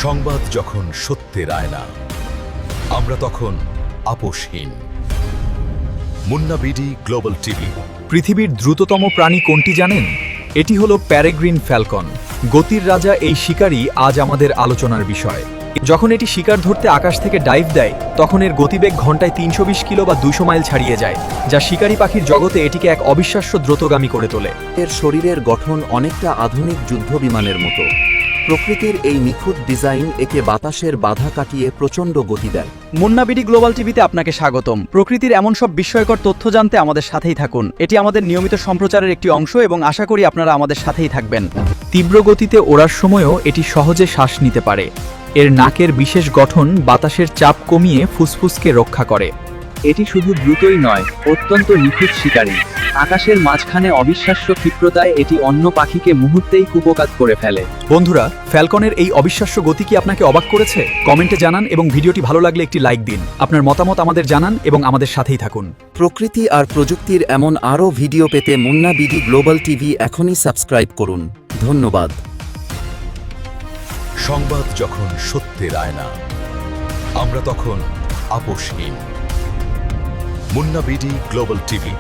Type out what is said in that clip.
সংবাদ যখন সত্যের আয়না, আমরা তখন আপোষহীন। Munna BD global TV. পৃথিবীর দ্রুততম প্রাণী কোনটি জানেন? এটি হলো প্যারেগ্রিন ফ্যালকন। গতির রাজা এই শিকারী আজ আমাদের আলোচনার বিষয়। যখন এটি শিকার ধরতে আকাশ থেকে ডাইভ দেয়, তখন এর গতিবেগ ঘন্টায় ৩২০ কিলো বা ২০০ মাইল ছাড়িয়ে যায়, যা শিকারী পাখির জগতে এটিকে এক অবিশ্বাস্য দ্রুতগামী করে তোলে। এর শরীরের গঠন অনেকটা আধুনিক যুদ্ধবিমানের মতো। প্রকৃতির এই নিখুঁত ডিজাইন একে বাতাসের বাধা কাটিয়ে প্রচণ্ড গতি দেয়। মুন্না বিডি গ্লোবাল টিভিতে আপনাকে স্বাগতম। প্রকৃতির এমন সব বিস্ময়কর তথ্য জানতে আমাদের সাথেই থাকুন। এটি আমাদের নিয়মিত সম্প্রচারের একটি অংশ এবং আশা করি আপনারা আমাদের সাথেই থাকবেন। তীব্র গতিতে ওড়ার সময়ও এটি সহজে শ্বাস নিতে পারে। এর নাকের বিশেষ গঠন বাতাসের চাপ কমিয়ে ফুসফুসকে রক্ষা করে। এটি শুধু দ্রুতই নয়, অত্যন্ত নিখুঁত শিকারী। আকাশের মাঝখানে অবিশ্বাস্য ক্ষিপ্রতায় এটি অন্য পাখিকে মুহূর্তেই কুপোকাত করে ফেলে। বন্ধুরা, ফ্যালকনের এই অবিশ্বাস্য গতি কি আপনাকে অবাক করেছে? কমেন্টে জানান এবং ভিডিওটি ভালো লাগলে একটি লাইক দিন। আপনার মতামত আমাদের জানান এবং আমাদের সাথেই থাকুন। প্রকৃতি আর প্রযুক্তির এমন আরও ভিডিও পেতে মুন্না বিডি গ্লোবাল টিভি এখনই সাবস্ক্রাইব করুন। ধন্যবাদ। সংবাদ যখন সত্যের আয়না, আমরা তখন আপোষহীন। Munna BD global TV.